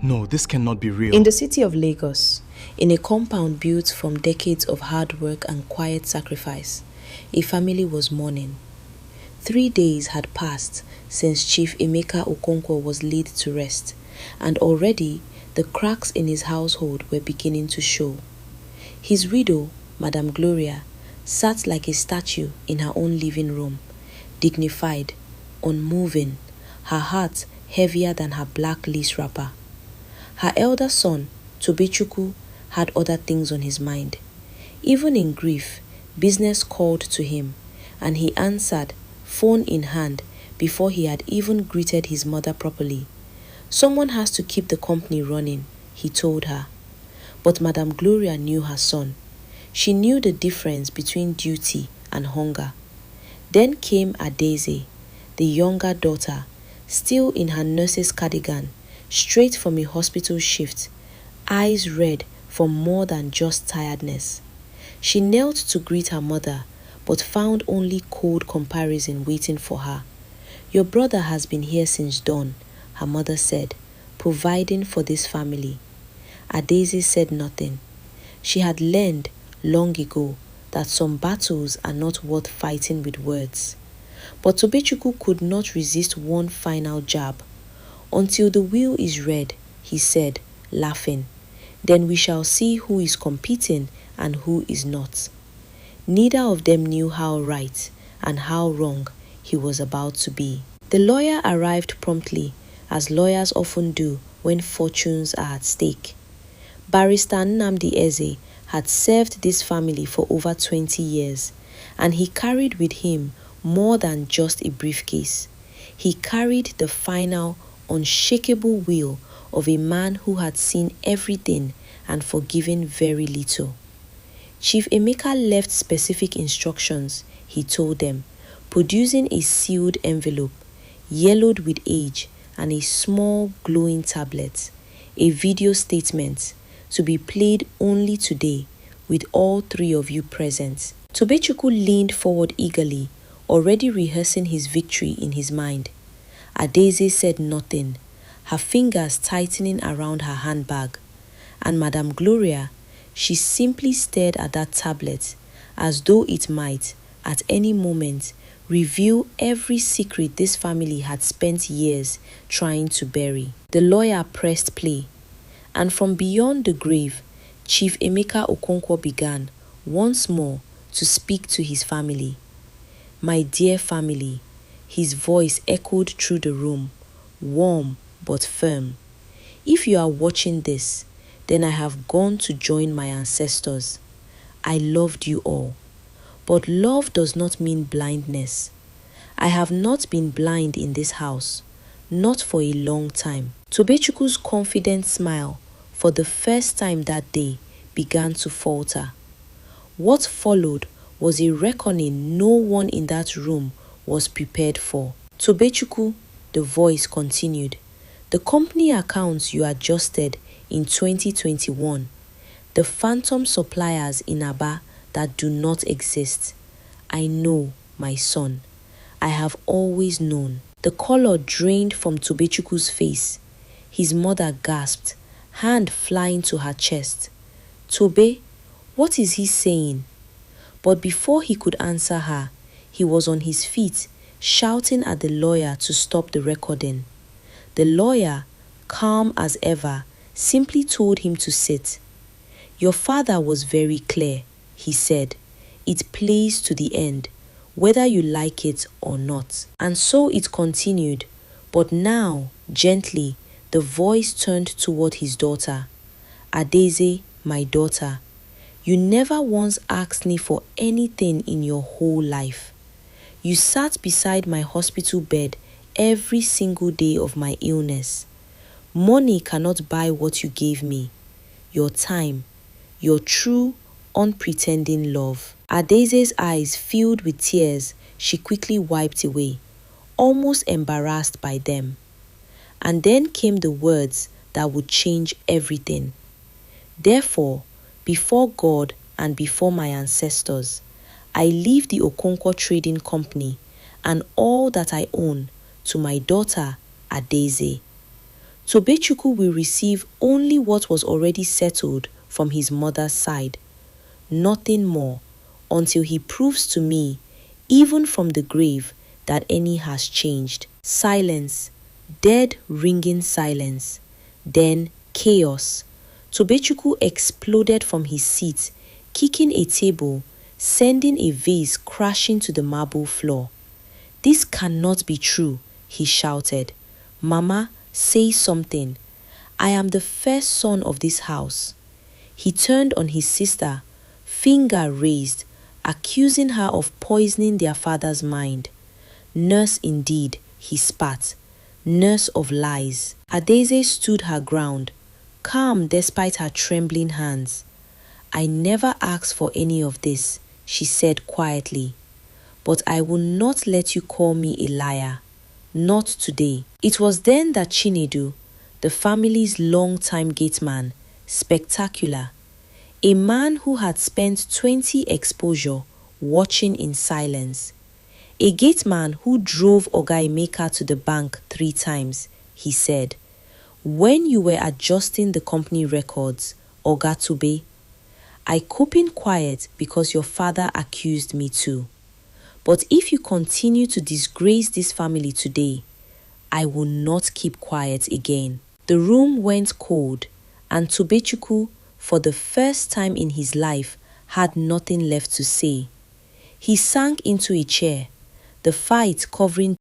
No, this cannot be real. In the city of Lagos, in a compound built from decades of hard work and quiet sacrifice, a family was mourning. 3 days had passed since Chief Emeka Okonkwo was laid to rest, and already the cracks in his household were beginning to show. His widow, Madam Gloria, sat like a statue in her own living room, dignified, unmoving, her heart heavier than her black lace wrapper. Her elder son, Tobechukwu, had other things on his mind. Even in grief, business called to him, and he answered, phone in hand, before he had even greeted his mother properly. Someone has to keep the company running, he told her. But Madam Gloria knew her son. She knew the difference between duty and hunger. Then came Adaeze, the younger daughter, still in her nurse's cardigan, straight from a hospital shift, eyes red from more than just tiredness. She knelt to greet her mother, but found only cold comparison waiting for her. Your brother has been here since dawn, her mother said, providing for this family. Adaeze said nothing. She had learned long ago that some battles are not worth fighting with words. But Tobechukwu could not resist one final jab. Until the wheel is red, he said, laughing, then we shall see who is competing and who is not. Neither of them knew how right and how wrong he was about to be. The lawyer arrived promptly, as lawyers often do when fortunes are at stake. Barrister Nnamdi Eze had served this family for over 20 years, and he carried with him more than just a briefcase. He carried the final, unshakable will of a man who had seen everything and forgiven very little. Chief Emeka left specific instructions, he told them, producing a sealed envelope, yellowed with age, and a small glowing tablet, a video statement, to be played only today with all three of you present. Tobechukwu leaned forward eagerly, already rehearsing his victory in his mind. Adaeze said nothing, her fingers tightening around her handbag. And Madam Gloria, she simply stared at that tablet as though it might, at any moment, reveal every secret this family had spent years trying to bury. The lawyer pressed play, and from beyond the grave, Chief Emeka Okonkwo began, once more, to speak to his family. My dear family, his voice echoed through the room, warm but firm. If you are watching this, then I have gone to join my ancestors. I loved you all. But love does not mean blindness. I have not been blind in this house, not for a long time. Tobechukwu's confident smile, for the first time that day, began to falter. What followed was a reckoning no one in that room was prepared for. Tobechukwu, the voice continued, the company accounts you adjusted in 2021, the phantom suppliers in Aba that do not exist. I know, my son. I have always known. The color drained from Tobechukwu's face. His mother gasped, hand flying to her chest. Tobe, what is he saying? But before he could answer her, he was on his feet, shouting at the lawyer to stop the recording. The lawyer, calm as ever, simply told him to sit. Your father was very clear, he said. It plays to the end, whether you like it or not. And so it continued, but now, gently, the voice turned toward his daughter. Adaeze, my daughter, you never once asked me for anything in your whole life. You sat beside my hospital bed every single day of my illness. Money cannot buy what you gave me. Your time, your true, unpretending love. Adaeze's eyes filled with tears she quickly wiped away, almost embarrassed by them. And then came the words that would change everything. Therefore, before God and before my ancestors, I leave the Okonkwo Trading Company and all that I own to my daughter, Adaeze. Tobechukwu will receive only what was already settled from his mother's side, nothing more, until he proves to me, even from the grave, that Eni has changed. Silence, dead ringing silence. Then chaos. Tobechukwu exploded from his seat, kicking a table, sending a vase crashing to the marble floor. "This cannot be true," he shouted. "Mama, say something. I am the first son of this house." He turned on his sister, finger raised, accusing her of poisoning their father's mind. "Nurse indeed," he spat. "Nurse of lies." Adaeze stood her ground, calm despite her trembling hands. "I never asked for any of this," she said quietly. "But I will not let you call me a liar. Not today." It was then that Chinedu, the family's long-time gateman, spectacular, a man who had spent 20 exposure watching in silence, a gateman who drove Oga Emeka to the bank 3 times, he said, "When you were adjusting the company records, Oga Tobe, I keeping quiet because your father accused me too. But if you continue to disgrace this family today, I will not keep quiet again." The room went cold, and Tobechukwu, for the first time in his life, had nothing left to say. He sank into a chair, the fight covering